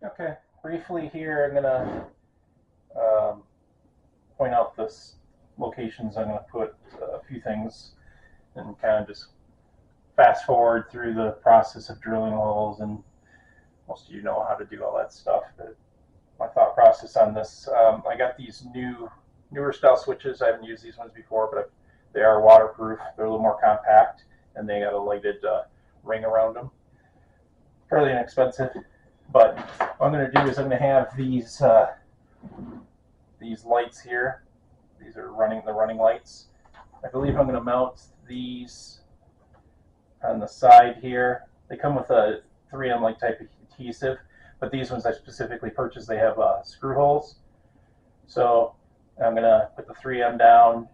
Okay, briefly here, I'm going to point out this locations. I'm going to put a few things and kind of just fast forward through the process of drilling holes, and most of you know how to do all that stuff. But my thought process on this, I got these newer style switches. I haven't used these ones before, but they are waterproof. They're a little more compact, and they got a lighted ring around them. Fairly inexpensive, but what I'm going to do is I'm going to have these lights here. These are the running lights. I believe I'm going to mount these on the side here. They come with a 3M like type of adhesive, but these ones I specifically purchased, they have screw holes. So I'm going to put the 3M down,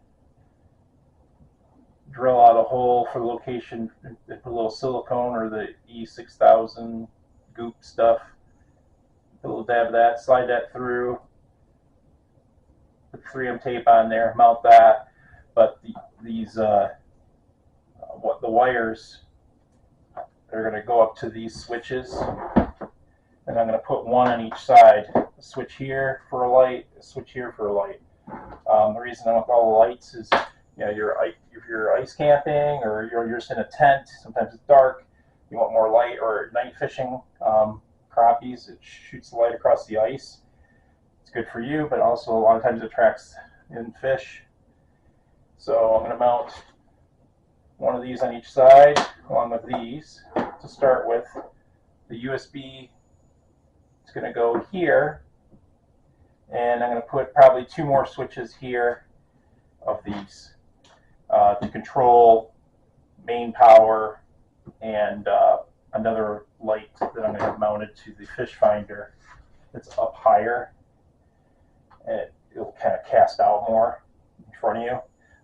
drill out a hole for the location, put a little silicone or the E6000 goop stuff, put a little dab of that, slide that through, put 3M tape on there, mount that. But the wires are going to go up to these switches, and I'm going to put one on each side. A switch here for a light, a switch here for a light. The reason I want all the lights is, you know, if you're ice camping or you're just in a tent, sometimes it's dark, you want more light, or night fishing, crappies, it shoots the light across the ice. It's good for you, but also a lot of times it attracts in fish. So I'm going to mount one of these on each side, along with these. To start with, the USB is going to go here, and I'm going to put probably 2 more switches here of these to control main power and another light that I'm going to have mounted to the fish finder that's up higher. And it'll kind of cast out more in front of you.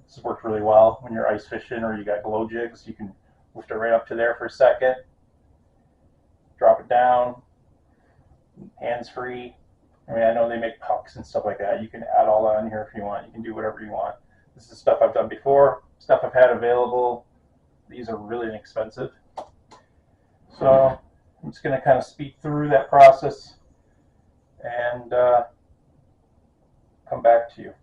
This has worked really well when you're ice fishing or you got glow jigs. You can lift it right up to there for a second, drop it down, hands free. I mean, I know they make pucks and stuff like that. You can add all that on here if you want. You can do whatever you want. This is stuff I've done before, stuff I've had available. These are really inexpensive. So I'm just going to kind of speed through that process and come back to you.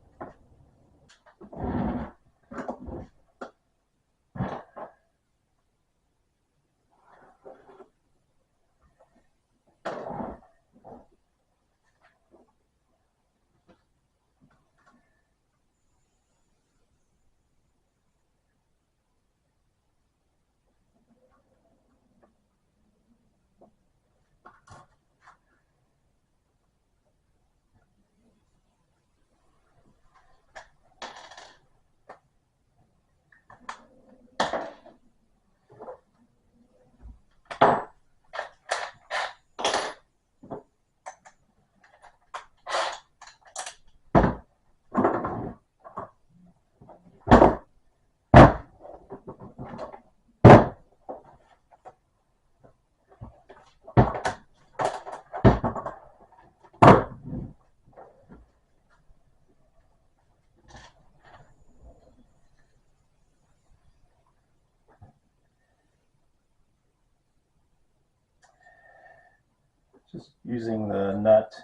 Just using the nut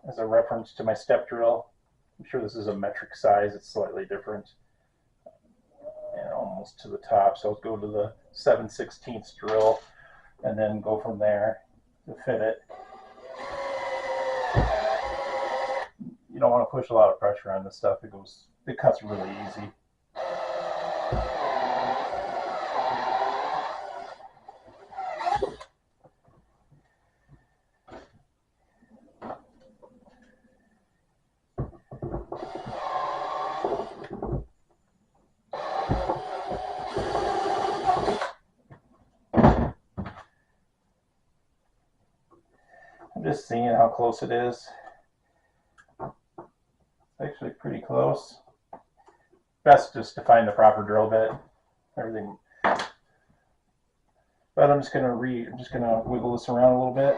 as a reference to my step drill. I'm sure this is a metric size, it's slightly different. And almost to the top, so I'll go to the 7/16 drill and then go from there to fit it. You don't want to push a lot of pressure on this stuff. It cuts really easy. I'm just seeing how close it is. Actually pretty close. Best just to find the proper drill bit. Everything. But I'm just gonna wiggle this around a little bit.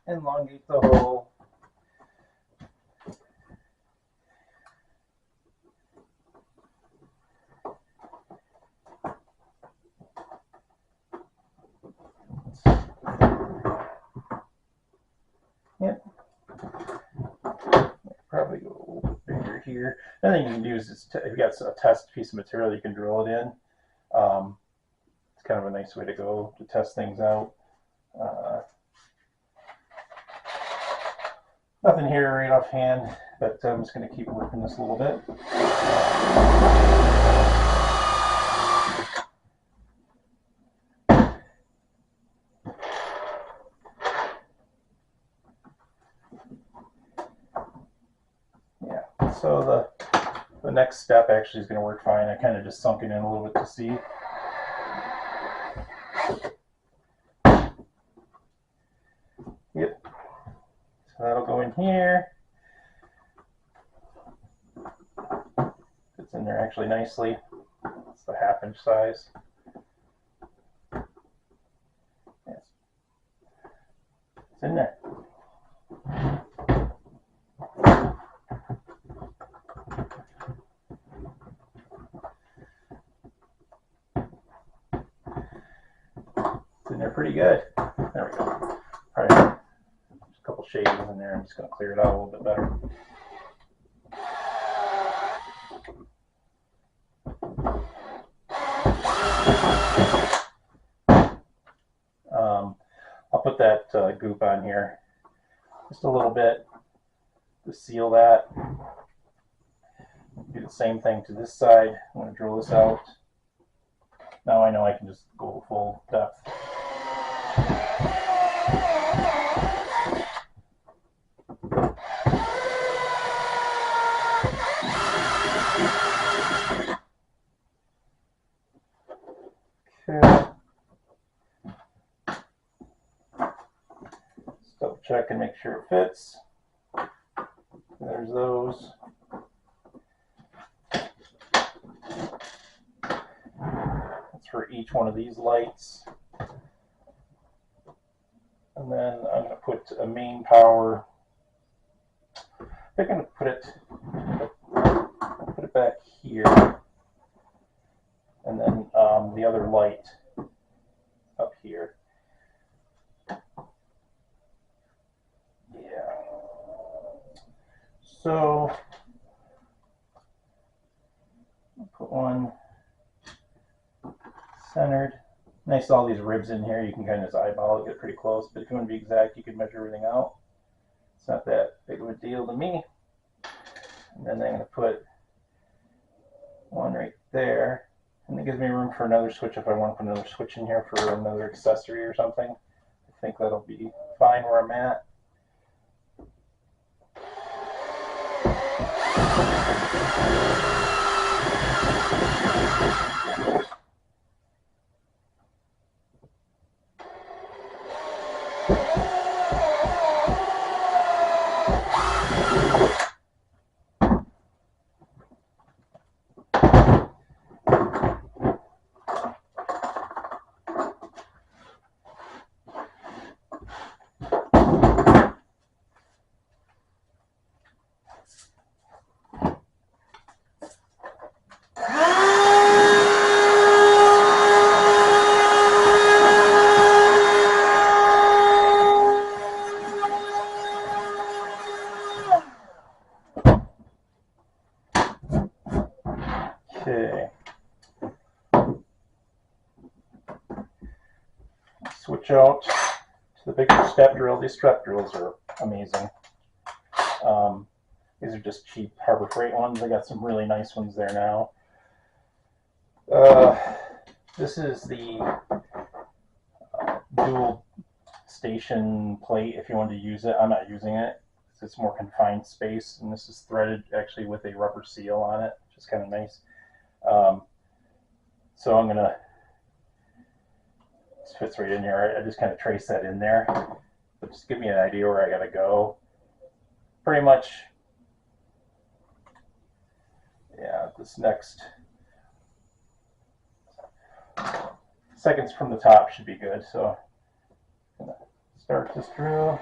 Elongate the hole. here. Another thing you can do is if you've got a test piece of material, you can drill it in. It's kind of a nice way to go to test things out. Nothing here right offhand, but I'm just going to keep working this a little bit. Yeah, so the next step actually is going to work fine. I kind of just sunk it in a little bit to see. Yep. So that'll go in here. Fits in there actually nicely. It's the 1/2 inch size. Yes. It's in there. It's in there pretty good. There we go. All right. Just a couple shades in there. I'm just going to clear it out a little bit better. I'll put that goop on here just a little bit to seal that. Do the same thing to this side. I'm going to drill this out. Now I know I can just go full depth. Okay. Just double check and make sure it fits. There's those. That's for each one of these lights. And then I'm going to put a main power. I'm going to put it back here. And then the other light up here. Yeah. So I'll put one centered. Nice, all these ribs in here. You can kind of just eyeball it, get pretty close. But if you want to be exact, you can measure everything out. It's not that big of a deal to me. And then I'm going to put one right there. And it gives me room for another switch if I want to put another switch in here for another accessory or something. I think that'll be fine where I'm at. Okay. Switch out to the bigger step drill. These step drills are amazing. These are just cheap Harbor Freight ones. I got some really nice ones there now. This is the dual station plate if you want to use it. I'm not using it. It's more confined space, and this is threaded actually with a rubber seal on it, which is kind of nice. So I'm gonna, this fits right in here. I just kind of trace that in there, but just give me an idea where I gotta go. Pretty much, yeah, this next seconds from the top should be good. So I'm gonna start this drill.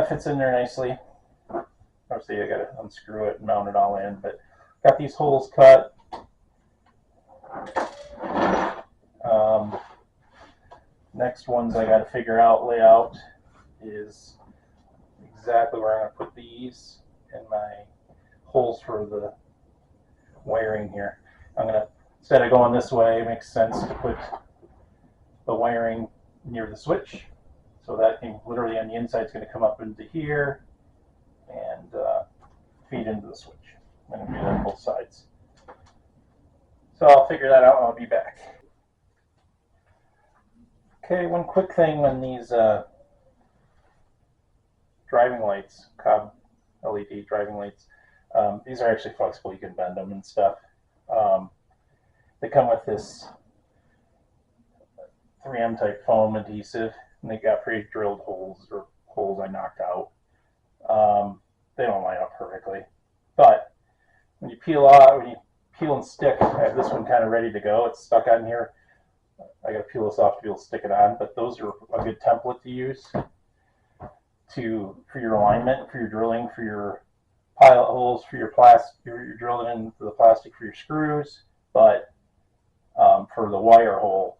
Fits in there nicely. Obviously I gotta unscrew it and mount it all in, but got these holes cut. Next ones I gotta figure out layout is exactly where I'm gonna put these and my holes for the wiring here. I'm gonna, instead of going this way, it makes sense to put the wiring near the switch, so that thing literally on the inside is going to come up into here and feed into the switch. I'm going to do that on both sides. So I'll figure that out and I'll be back. Okay, one quick thing on these driving lights, cob LED driving lights, these are actually flexible. You can bend them and stuff. They come with this 3M type foam adhesive, and they got pre-drilled holes or holes I knocked out. They don't line up perfectly, but when you peel and stick, I have this one kind of ready to go. It's stuck on here. I got to peel this off to be able to stick it on, but those are a good template to use for your alignment, for your drilling, for your pilot holes, for your plastic, you're drilling into the plastic for your screws, but for the wire hole.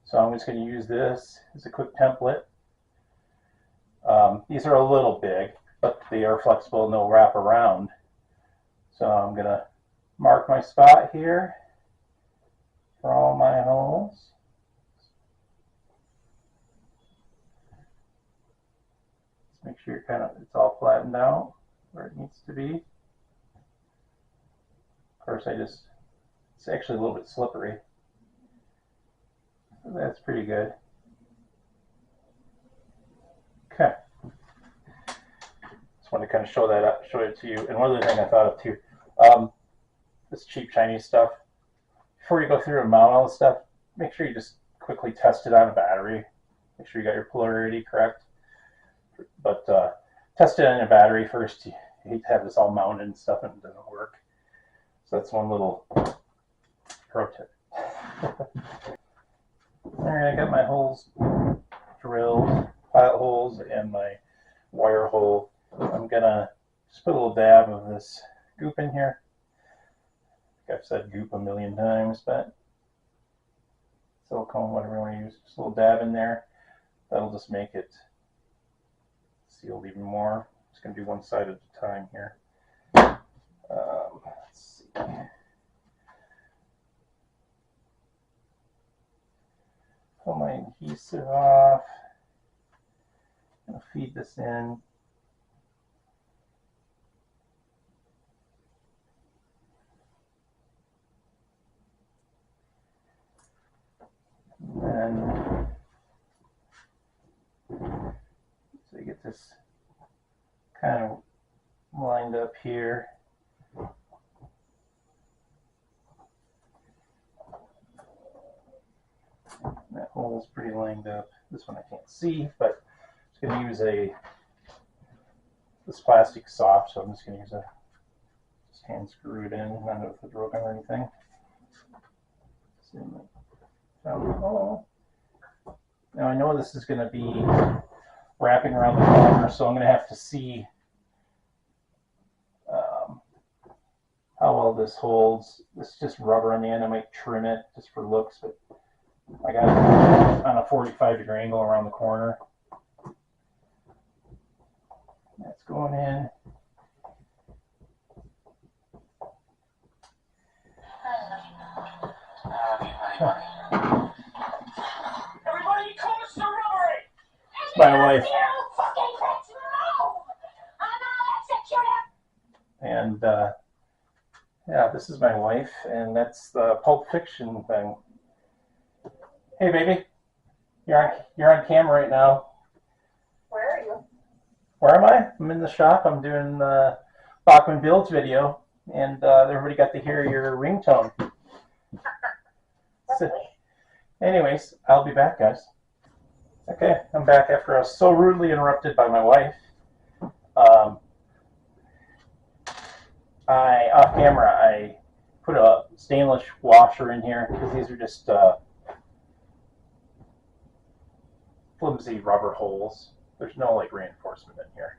So I'm just going to use this as a quick template. These are a little big, but they are flexible and they'll wrap around. So I'm going to mark my spot here for all my holes. Just make sure it's all flattened out where it needs to be. Of course, it's actually a little bit slippery. So that's pretty good. Okay. Just wanted to kind of show it to you. And one other thing I thought of too, this cheap Chinese stuff. Before you go through and mount all this stuff, make sure you just quickly test it on a battery. Make sure you got your polarity correct. But test it on a battery first. You hate to have this all mounted and stuff and it doesn't work. So that's one little pro tip. Alright, I got my holes drilled, pilot holes, and my wire hole. I'm gonna just put a little dab of this goop in here. I think I've said goop a million times, but silicone, whatever you want to use, just a little dab in there. That'll just make it sealed even more. Just gonna do one side at a time here. Let's see. Pull my adhesive off. I'm going to feed this in. And so you get this kind of lined up here. That hole's pretty lined up. This one I can't see, but I'm just going to use this plastic soft, so I'm just going to use just hand screw it in, not with the drill gun or anything. Oh. Now I know this is going to be wrapping around the corner, so I'm going to have to see how well this holds. This is just rubber on the end. I might trim it just for looks, but I got it on a 45-degree angle around the corner. That's going in. Everybody close the rubbery! It's my wife. And yeah, this is my wife, and that's the Pulp Fiction thing. Hey, baby, you're on camera right now. Where are you? Where am I? I'm in the shop. I'm doing the Bachman Builds video, and everybody got to hear your ringtone. So, anyways, I'll be back, guys. Okay, I'm back after I was so rudely interrupted by my wife. Off camera, I put a stainless washer in here because these are just flimsy rubber holes. there's no like reinforcement in here.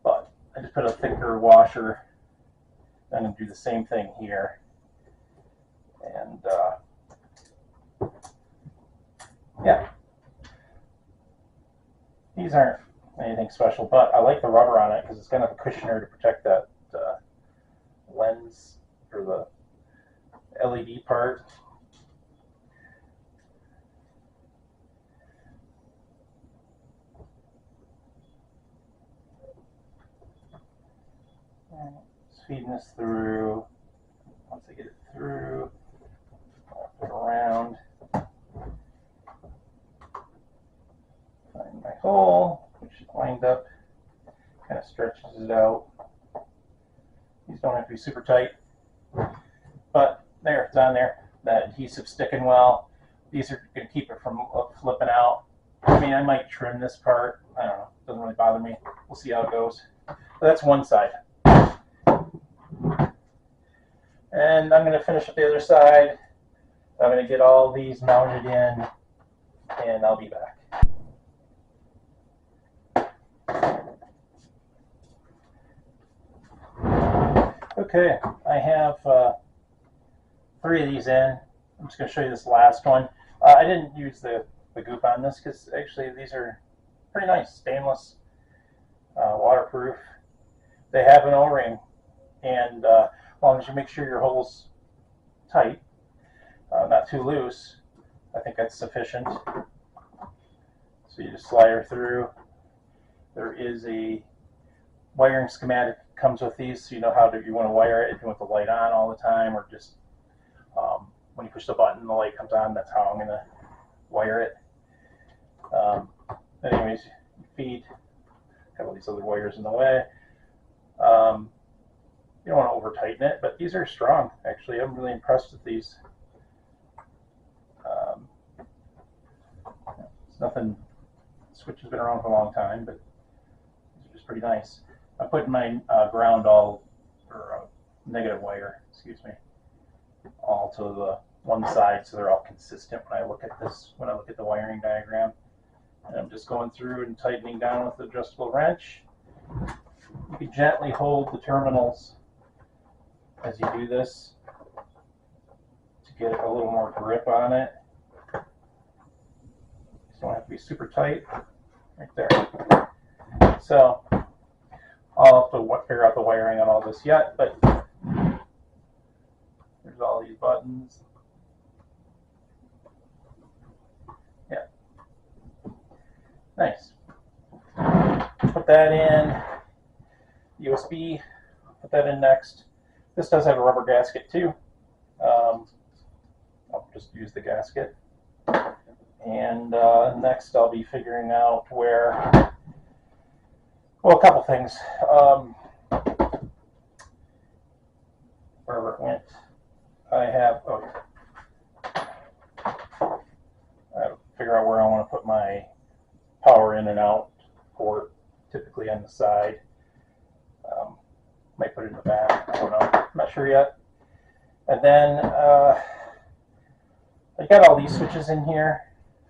But I just put a thicker washer. I'm going to do the same thing here. And yeah, these aren't anything special, but I like the rubber on it because it's kind of a cushioner to protect that lens or the LED part. Just feeding this through. Once I get it through, I'll put it around. Find my hole, which is lined up, kind of stretches it out. These don't have to be super tight, but there, it's on there. That adhesive's sticking well. These are going to keep it from flipping out. I mean, I might trim this part. I don't know. Doesn't really bother me. We'll see how it goes. But that's one side. And I'm going to finish up the other side. I'm going to get all these mounted in, and I'll be back. Okay, I have 3 of these in. I'm just going to show you this last one. I didn't use the goop on this because actually these are pretty nice, stainless, waterproof. They have an O-ring, and as long as you make sure your hole's tight, not too loose, I think that's sufficient. So you just slide her through. There is a wiring schematic that comes with these, so you know how you want to wire it, if you want the light on all the time, or just when you push the button the light comes on. That's how I'm going to wire it. Anyways, you feed, have all these other wires in the way. You don't want to over tighten it, but these are strong actually. I'm really impressed with these. It's nothing, the switch has been around for a long time, but these are just pretty nice. I'm putting my ground all, or negative wire, excuse me, all to the one side so they're all consistent when I look at this, when I look at the wiring diagram. And I'm just going through and tightening down with the adjustable wrench. You can gently hold the terminals as you do this to get a little more grip on it. You don't have to be super tight. Right there. So I'll have to figure out the wiring on all this yet, but there's all these buttons. Yeah. Nice. Put that in. USB, put that in next. This does have a rubber gasket too. I'll just use the gasket. And next I'll be figuring out where, well, a couple things. Wherever it went, I have to figure out where I want to put my power in and out port, typically on the side. Might put it in the back, I don't know, I'm not sure yet. And then I got all these switches in here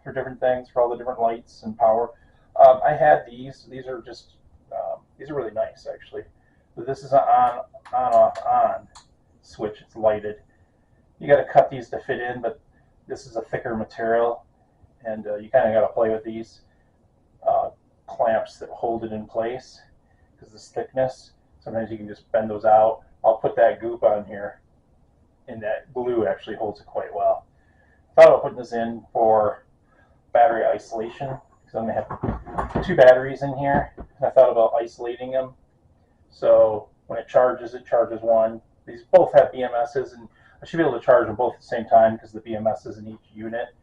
for different things, for all the different lights and power. I had these are just, these are really nice actually. So this is an on, off, on switch, it's lighted. You got to cut these to fit in, but this is a thicker material, and you kind of got to play with these clamps that hold it in place because this thickness. Sometimes you can just bend those out. I'll put that goop on here, and that glue actually holds it quite well. I thought about putting this in for battery isolation because I'm going to have 2 batteries in here, and I thought about isolating them. So when it charges one. These both have BMSs, and I should be able to charge them both at the same time because the BMS is in each unit.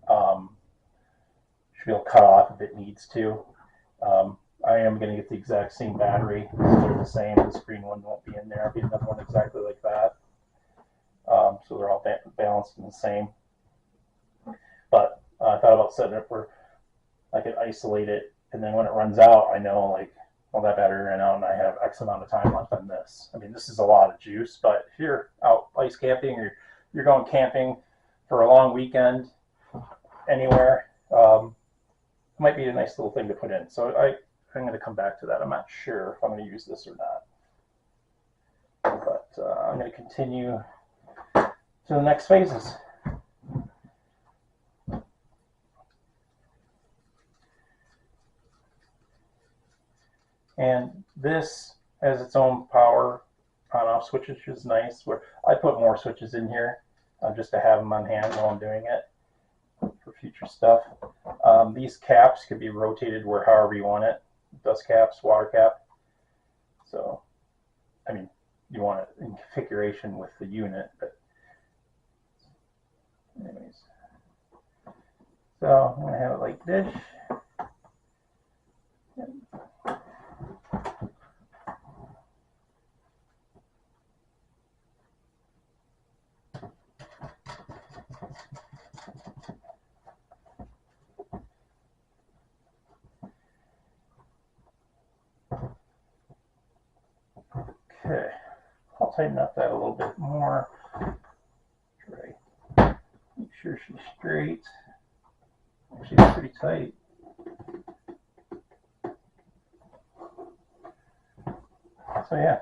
Should be able to cut off if it needs to. I am going to get the exact same battery, so they're the same. This green one won't be in there. I'll be another one exactly like that. So they're all balanced and the same. But I thought about setting it where I could isolate it, and then when it runs out, I know, like, well, that battery ran out and I have X amount of time left on this. I mean, this is a lot of juice, but if you're out ice camping or you're going camping for a long weekend anywhere, might be a nice little thing to put in. So I'm going to come back to that. I'm not sure if I'm going to use this or not. But I'm going to continue to the next phases. And this has its own power on-off switch, which is nice. Where I put more switches in here just to have them on hand while I'm doing it for future stuff. These caps can be rotated where however you want it. Dust caps, water cap. So, I mean, you want it in configuration with the unit, but anyways. So I'm gonna have it like this. Okay, I'll tighten up that a little bit more. Try. Make sure she's straight. She's pretty tight. So yeah.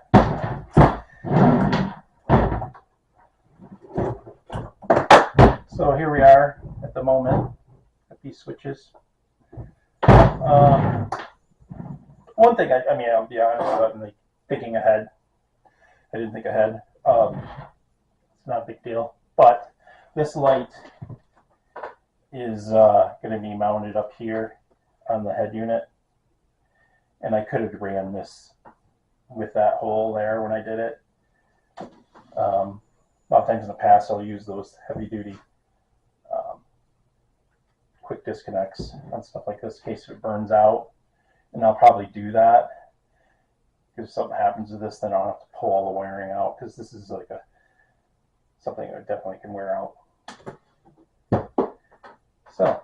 So here we are at the moment at these switches. One thing, I mean, I'll be honest, I'm like thinking ahead. I didn't think ahead. It's not a big deal. But this light is going to be mounted up here on the head unit. And I could have ran this with that hole there when I did it. A lot of times in the past I'll use those heavy duty quick disconnects on stuff like this in case it burns out. And I'll probably do that. If something happens to this, then I'll have to pull all the wiring out because this is like something that definitely can wear out. So,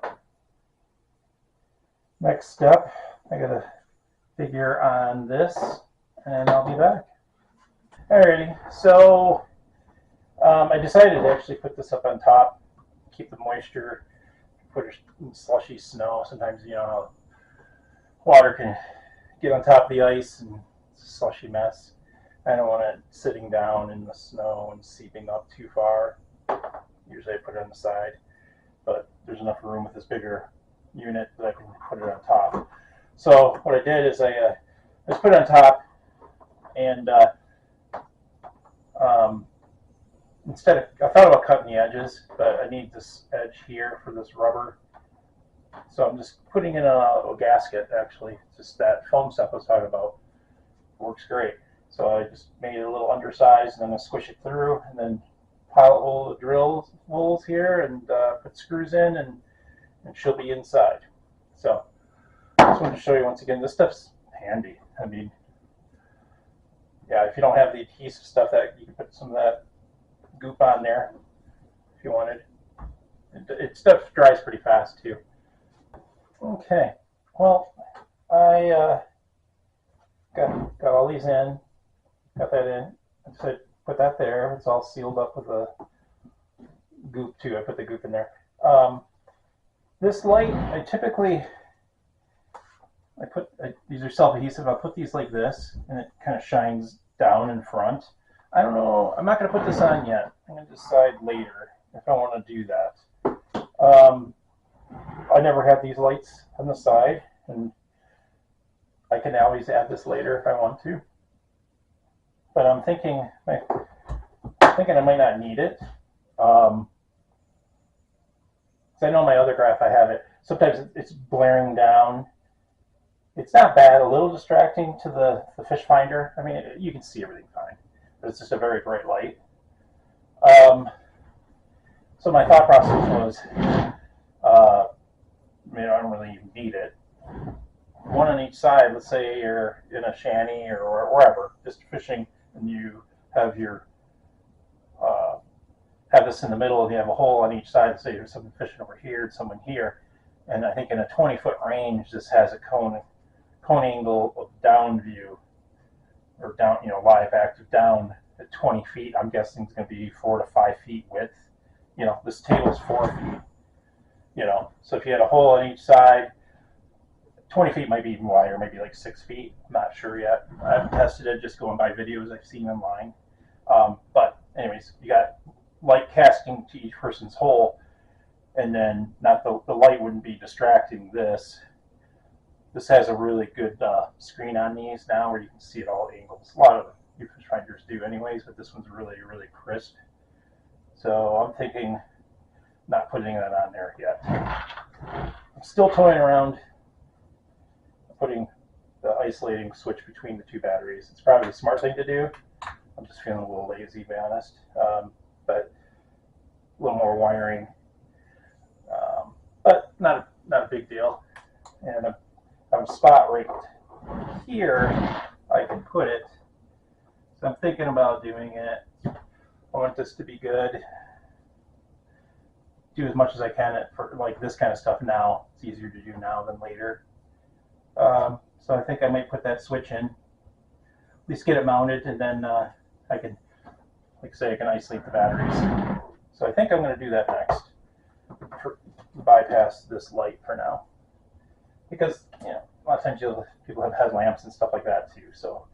next step, I gotta figure on this and I'll be back. Alrighty, so I decided to actually put this up on top, keep the moisture, put it in slushy snow. Sometimes, you know, water can get on top of the ice and it's a slushy mess. I don't want it sitting down in the snow and seeping up too far. Usually I put it on the side, but there's enough room with this bigger unit that I can put it on top. So what I did is I just put it on top, and instead of, I thought about cutting the edges, but I need this edge here for this rubber. So I'm just putting in a gasket, actually, just that foam stuff I was talking about. Works great. So I just made it a little undersized, and I'm going to squish it through, and then pilot hole the drill holes here, and put screws in, and she'll be inside. So I just wanted to show you once again, this stuff's handy. I mean, yeah, if you don't have the adhesive stuff, that you can put some of that goop on there if you wanted. Stuff dries pretty fast too. Okay, well, I got all these in, got that in. So I put that there. It's all sealed up with a goop too. I put the goop in there. This light, I typically these are self-adhesive. I'll put these like this, and it kind of shines down in front. I don't know. I'm not going to put this on yet. I'm going to decide later if I want to do that. I never had these lights on the side, and I can always add this later if I want to. But I'm thinking I might not need it. Because I know my other graph I have it. Sometimes it's blaring down. It's not bad. A little distracting to the fish finder. I mean, you can see everything fine, but it's just a very bright light. So my thought process was, I don't really even need it. One on each side. Let's say you're in a shanty or wherever, just fishing, and you have your have this in the middle, and you have a hole on each side. Say there's someone fishing over here, and someone here, and I think in a 20-foot range, this has a cone angle of down view, or down, live active down at 20 feet. I'm guessing it's going to be 4 to 5 feet width. This table's 4 feet. So if you had a hole on each side, 20 feet might be even wider, maybe like 6 feet. I'm not sure yet. I haven't tested it, just going by videos I've seen online. But anyways, you got light casting to each person's hole, and then not the light wouldn't be distracting this. This has a really good screen on these now where you can see at all angles. A lot of your finders do anyways, but this one's really, really crisp. So I'm thinking not putting that on there yet. I'm still toying around putting the isolating switch between the two batteries. It's probably the smart thing to do. I'm just feeling a little lazy, to be honest. But a little more wiring, but not a big deal. And I have a spot right here I can put it. So I'm thinking about doing it. I want this to be good. Do as much as I can for like this kind of stuff now. It's easier to do now than later. So I think I might put that switch in, at least get it mounted, and then I can, like I say, I can isolate the batteries. So I think I'm going to do that next. Bypass this light for now, because you know a lot of times people have headlamps and stuff like that too. So,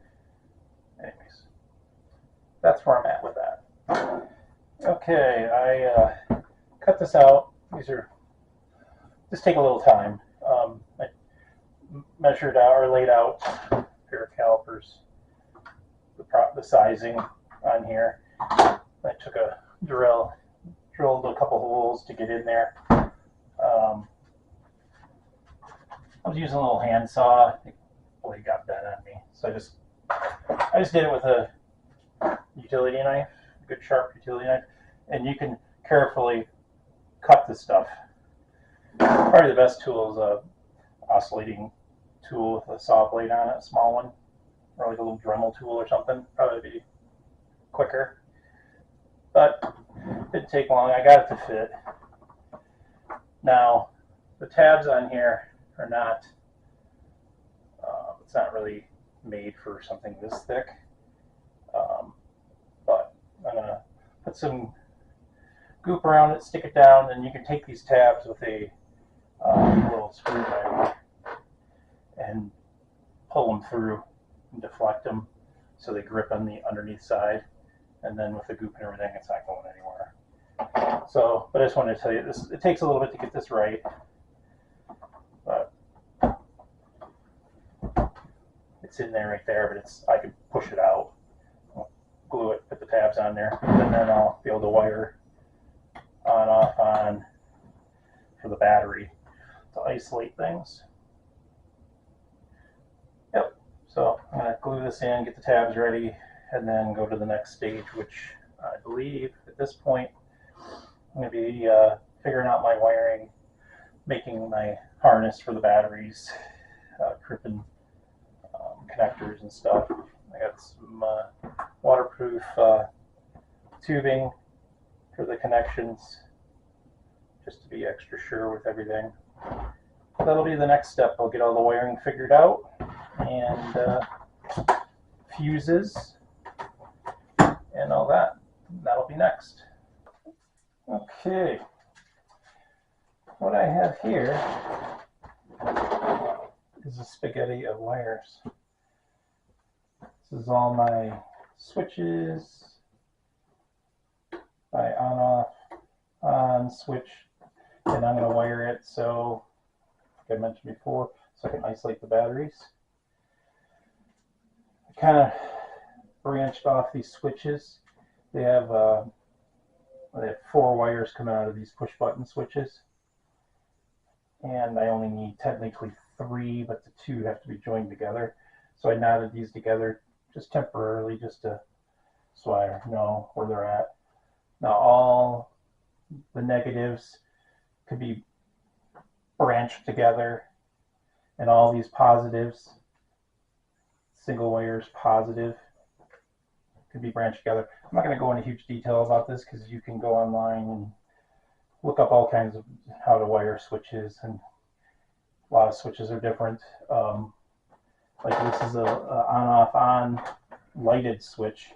anyways, that's where I'm at with that. Okay, I cut this out. These just take a little time. I measured out or laid out a pair of calipers, the sizing on here. I took a drilled a couple holes to get in there. I was using a little hand saw. The blade got bent on me, so I just did it with a utility knife, a good sharp utility knife, and you can carefully cut this stuff. Probably the best tool is a oscillating tool with a saw blade on it, a small one, or like a little Dremel tool or something. Probably be quicker, but it didn't take long. I got it to fit. Now the tabs on here are not. It's not really made for something this thick, but I'm gonna put some goop around it, stick it down, and you can take these tabs with a little screwdriver and pull them through and deflect them so they grip on the underneath side, and then with the goop and everything, it's not going anywhere. So, but I just wanted to tell you this. It takes a little bit to get this right, but it's in there right there. But I can push it out, I'll glue it, put the tabs on there, and then I'll be able to wire on, off, on for the battery to isolate things. Yep. So I'm going to glue this in, get the tabs ready, and then go to the next stage, which I believe at this point I'm going to be figuring out my wiring, making my harness for the batteries, crimping connectors and stuff. I got some waterproof tubing for the connections, just to be extra sure with everything. That'll be the next step. I'll get all the wiring figured out, and fuses and all that. That'll be next. Okay, what I have here is a spaghetti of wires. This is all my switches, my on switch, and I'm going to wire it so, like I mentioned before, so I can isolate the batteries. I kind of branched off these switches. They have 4 wires coming out of these push button switches, and I only need technically 3, but the 2 have to be joined together. So I knotted these together just temporarily, just so I know where they're at. Now all the negatives could be branched together, and all these positives, single wires positive, could be branched together. I'm not going to go into huge detail about this because you can go online and look up all kinds of how to wire switches, and a lot of switches are different. Like this is a on-off on lighted switch.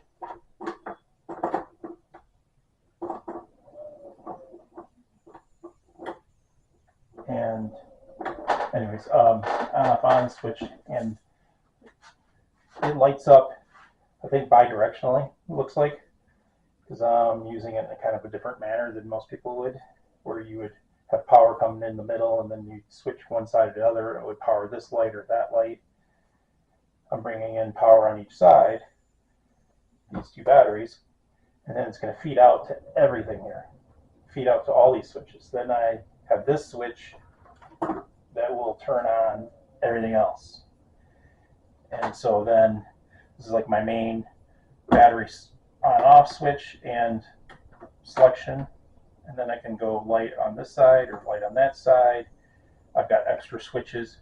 And anyways, off on switch, and it lights up, I think bidirectionally, it looks like, because I'm using it in a kind of a different manner than most people would, where you would have power coming in the middle and then you switch one side to the other, and it would power this light or that light. I'm bringing in power on each side, these two batteries, and then it's going to feed out to everything here, feed out to all these switches. Then I have this switch that will turn on everything else. And so then this is like my main battery on off switch and selection, and then I can go light on this side or light on that side. I've got extra switches.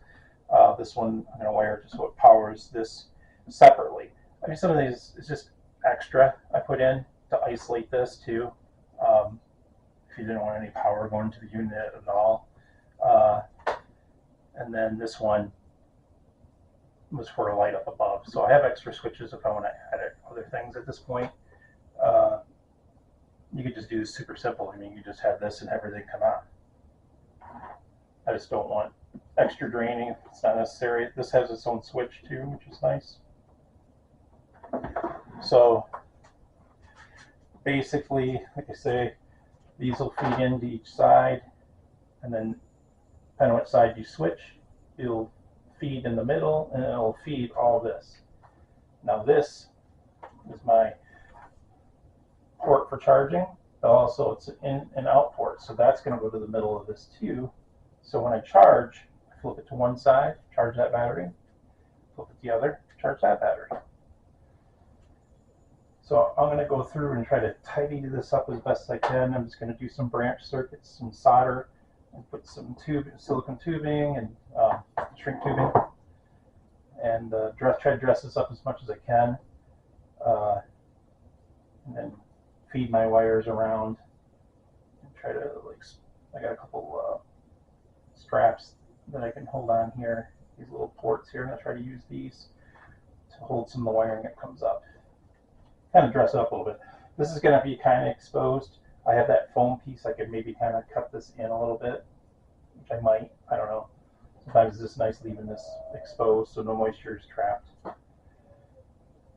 This one I'm going to wire just what powers this separately. I mean, some of these is just extra I put in to isolate this too. If you didn't want any power going to the unit at all. And then this one was for a light up above. So I have extra switches if I want to add other things at this point. You could just do this super simple. I mean, you just have this and everything come on. I just don't want extra draining. It's not necessary. This has its own switch too, which is nice. So basically, like I say, these will feed into each side, and then depending on which side you switch, it'll feed in the middle, and it'll feed all this. Now this is my port for charging, but also it's an in and out port, so that's going to go to the middle of this too. So when I charge, I flip it to one side, charge that battery, flip it to the other, charge that battery. So I'm going to go through and try to tidy this up as best as I can. I'm just going to do some branch circuits, some solder, and put some silicone tubing and shrink tubing, and try to dress this up as much as I can, and then feed my wires around and try to, like, I got a couple straps that I can hold on here, these little ports here, and I try to use these to hold some of the wiring that comes up. Kind of dress it up a little bit. This is going to be kind of exposed. I have that foam piece. I could maybe kind of cut this in a little bit, which I might. I don't know. Sometimes it's just nice leaving this exposed so no moisture is trapped.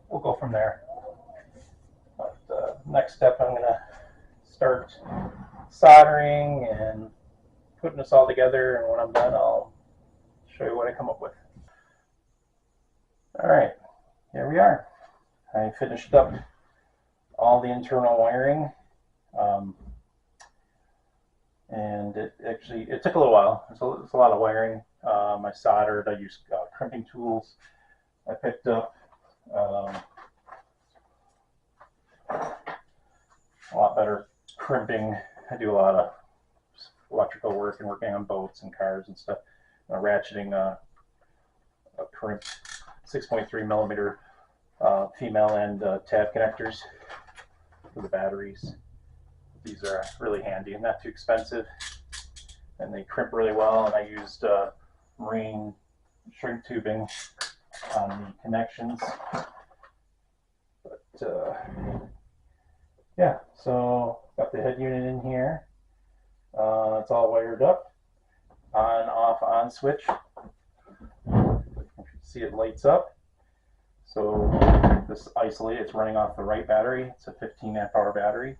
We'll go from there. But next step, I'm going to start soldering and putting this all together, and when I'm done, I'll show you what I come up with. All right, here we are. I finished up all the internal wiring, and it took a little while. It's a lot of wiring. I soldered. I used crimping tools. I picked up a lot better crimping. I do a lot of electrical work and working on boats and cars and stuff. Ratcheting a crimped 6.3 millimeter female end tab connectors for the batteries. These are really handy and not too expensive, and they crimp really well. And I used marine shrink tubing on the connections. But yeah, so got the head unit in here. It's all wired up. On, off, on switch. You can see it lights up. So this isolated, it's running off the right battery. It's a 15 amp hour battery.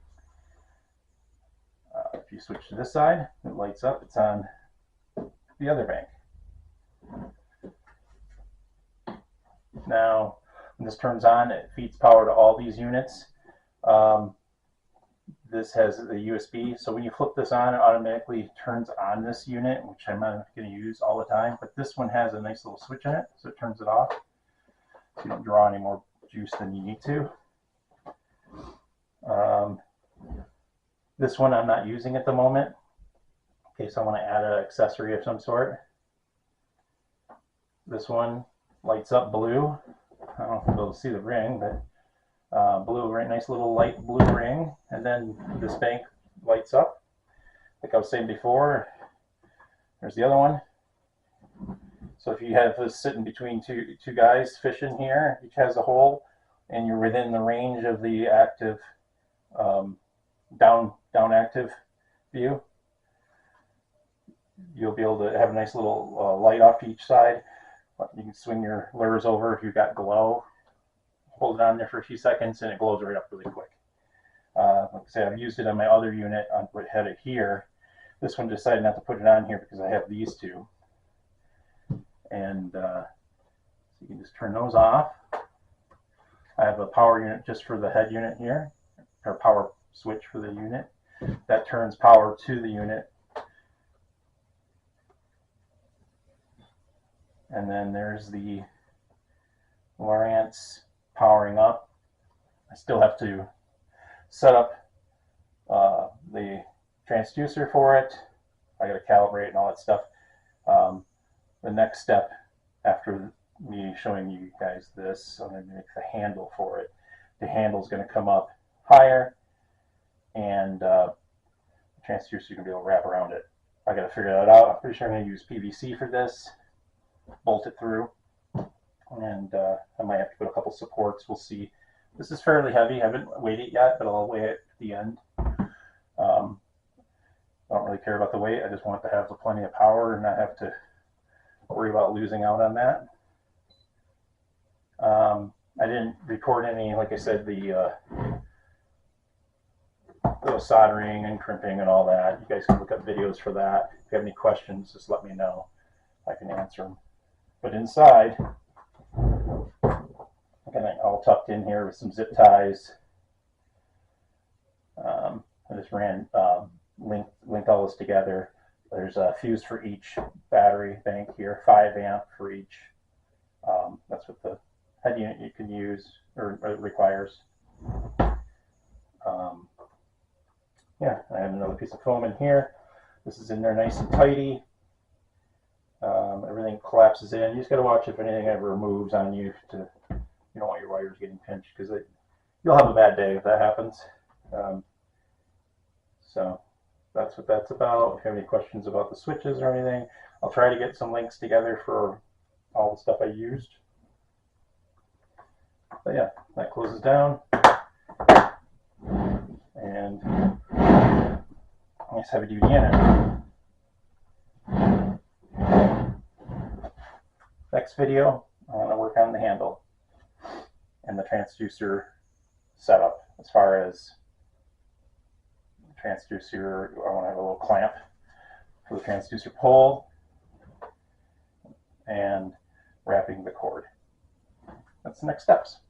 If you switch to this side, it lights up. It's on the other bank. Now, when this turns on, it feeds power to all these units. This has the USB, so when you flip this on, it automatically turns on this unit, which I'm not going to use all the time. But this one has a nice little switch in it, so it turns it off. So you don't draw any more juice than you need to. This one I'm not using at the moment, in case I want to add an accessory of some sort. This one lights up blue. I don't know if you'll be able to see the ring, but blue, right, nice little light blue ring. And then this bank lights up. Like I was saying before, there's the other one. So if you have this sitting between two guys fishing here, each has a hole, and you're within the range of the active down active view, you'll be able to have a nice little light off to each side. You can swing your lures over if you've got glow. Hold it on there for a few seconds and it glows right up really quick. Like I say, I've used it on my other unit. I had it here. This one decided not to put it on here because I have these two. And so you can just turn those off. I have a power unit just for the head unit here, or power switch for the unit. That turns power to the unit. And then there's the Lowrance powering up. I still have to set up the transducer for it. I got to calibrate and all that stuff. The next step after me showing you guys this, I'm going to make the handle for it. The handle is going to come up higher, and the transducer is going to be able to wrap around it. I got to figure that out. I'm pretty sure I'm going to use PVC for this, bolt it through, and I might have to put a couple supports. We'll see. This is fairly heavy. I haven't weighed it yet, but I'll weigh it at the end. I don't really care about the weight. I just want it to have plenty of power and not have to worry about losing out on that. I didn't record any, like I said, the soldering and crimping and all that. You guys can look up videos for that. If you have any questions, just let me know. I can answer them. But inside, I got it all tucked in here with some zip ties. I just linked all this together. There's a fuse for each battery bank here, 5 amp for each. That's what the head unit you can use or requires. Yeah, I have another piece of foam in here. This is in there nice and tidy. Everything collapses in. You just got to watch if anything ever moves on you. You don't want your wires getting pinched because you'll have a bad day if that happens. So that's what that's about. If you have any questions about the switches or anything, I'll try to get some links together for all the stuff I used. But yeah, that closes down. And nice heavy duty unit. Next video, I'm going to work on the handle and the transducer setup. As far as transducer, I want to have a little clamp for the transducer pole and wrapping the cord. That's the next steps.